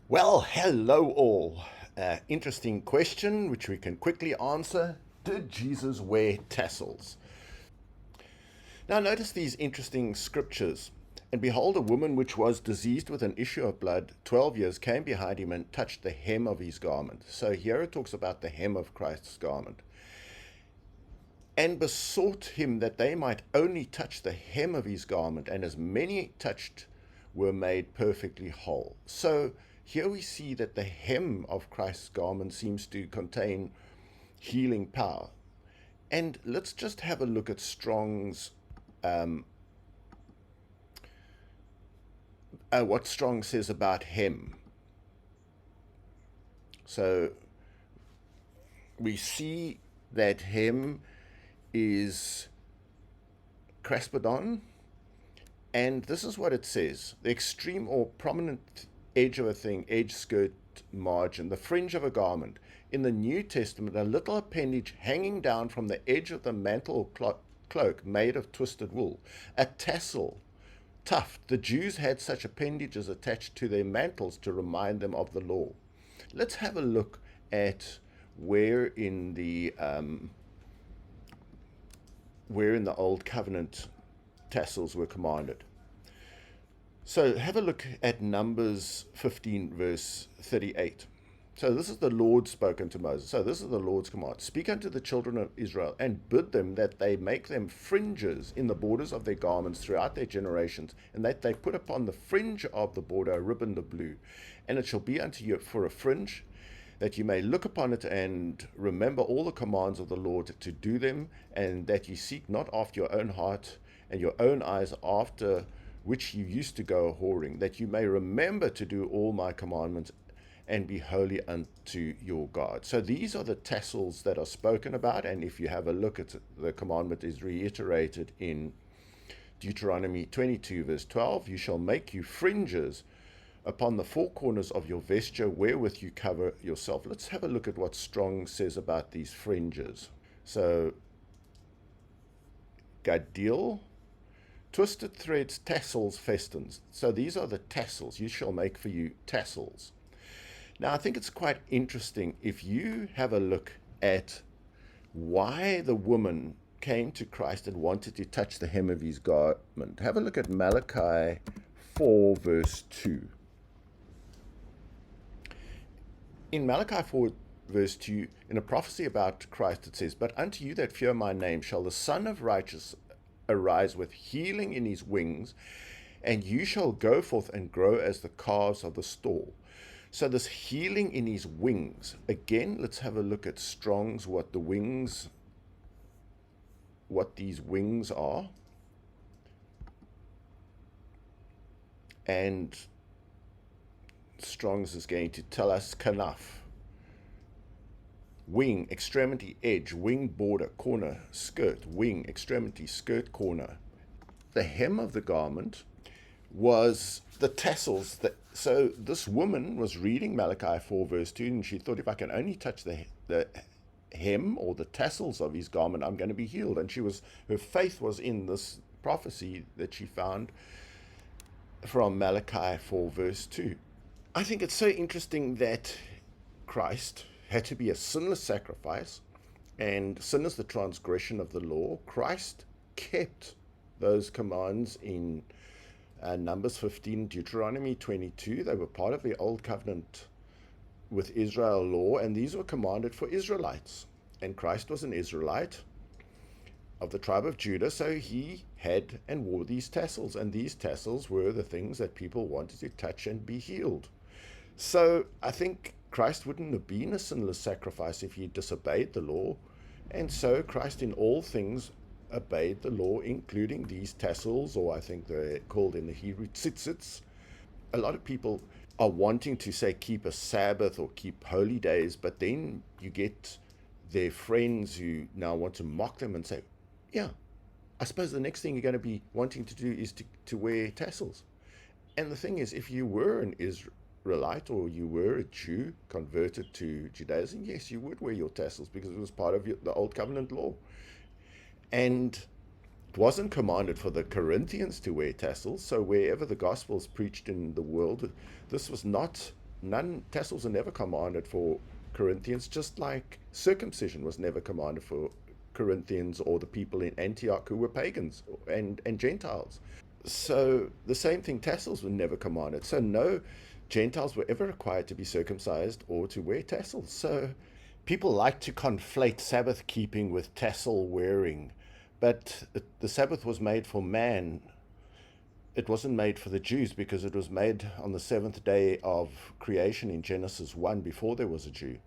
Well, hello all. Interesting question, which we can quickly answer. Did Jesus wear tassels? Now, notice these interesting scriptures. And behold, a woman which was diseased with an issue of blood 12 years came behind him and touched the hem of his garment. So here it talks about the hem of Christ's garment. And besought him that they might only touch the hem of his garment, and as many touched were made perfectly whole. So here we see that the hem of Christ's garment seems to contain healing power. And let's just have a look at Strong's, what Strong says about hem. So we see that hem is crespidon, and this is what it says: the extreme or prominent edge of a thing, edge, skirt, margin, the fringe of a garment. In the New Testament, a little appendage hanging down from the edge of the mantle or cloak made of twisted wool. A tassel, tuft. The Jews had such appendages attached to their mantles to remind them of the law. Let's have a look at where in the Old Covenant tassels were commanded. So have a look at Numbers 15, verse 38. So this is the Lord spoken to Moses. So this is the Lord's command. Speak unto the children of Israel and bid them that they make them fringes in the borders of their garments throughout their generations, and that they put upon the fringe of the border a ribbon of blue. And it shall be unto you for a fringe, that you may look upon it and remember all the commands of the Lord to do them, and that ye seek not after your own heart and your own eyes after which you used to go a whoring, that you may remember to do all my commandments and be holy unto your God. So these are the tassels that are spoken about, and if you have a look at it, the commandment is reiterated in Deuteronomy 22, verse 12. You shall make you fringes upon the four corners of your vesture wherewith you cover yourself. Let's have a look at what Strong says about these fringes. So, gadil, twisted threads, tassels, festons. So these are the tassels. You shall make for you tassels. Now, I think it's quite interesting if you have a look at why the woman came to Christ and wanted to touch the hem of his garment. Have a look at Malachi 4, verse 2. In Malachi 4, verse 2, in a prophecy about Christ, it says, But unto you that fear my name shall the Son of Righteousness arise with healing in his wings, and you shall go forth and grow as the calves of the stall. So this healing in his wings. Again, let's have a look at Strong's, what these wings are. And Strong's is going to tell us kanaf. Wing, extremity, edge, wing, border, corner, skirt, wing, extremity, skirt, corner. The hem of the garment was the tassels. So this woman was reading Malachi 4, verse 2, and she thought, if I can only touch the hem or the tassels of his garment, I'm going to be healed. And her faith was in this prophecy that she found from Malachi 4, verse 2. I think it's so interesting that Christ had to be a sinless sacrifice, and sin is the transgression of the law. Christ kept those commands in Numbers 15, Deuteronomy 22. They were part of the Old Covenant with Israel law, and these were commanded for Israelites. And Christ was an Israelite of the tribe of Judah, so he had and wore these tassels, and these tassels were the things that people wanted to touch and be healed. So I think Christ wouldn't have been a sinless sacrifice if he disobeyed the law, and so Christ in all things obeyed the law, including these tassels, or I think they're called in the Hebrew tzitzits. A lot of people are wanting to say keep a Sabbath or keep holy days, but then you get their friends who now want to mock them and say, yeah, I suppose the next thing you're going to be wanting to do is to wear tassels. And the thing is, if you were an Israelite or you were a Jew converted to Judaism, yes, you would wear your tassels because it was part of the Old Covenant law. And it wasn't commanded for the Corinthians to wear tassels, so wherever the gospel is preached in the world, this was not tassels are never commanded for Corinthians, just like circumcision was never commanded for Corinthians or the people in Antioch who were pagans and Gentiles. So the same thing, tassels were never commanded. So no Gentiles were ever required to be circumcised or to wear tassels. So people like to conflate Sabbath keeping with tassel wearing, but the Sabbath was made for man. It wasn't made for the Jews, because it was made on the seventh day of creation in Genesis 1, before there was a Jew.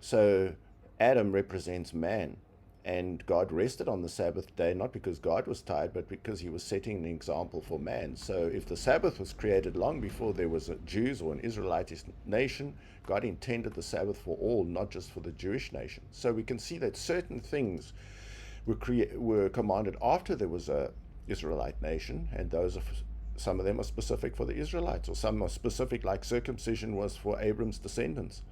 So Adam represents man, and God rested on the Sabbath day, not because God was tired, but because he was setting an example for man. So if the Sabbath was created long before there was a Jews or an Israelite nation, God intended the Sabbath for all, not just for the Jewish nation. So we can see that certain things were commanded after there was a Israelite nation, and some of them are specific for the Israelites, or some are specific, like circumcision was for Abram's descendants.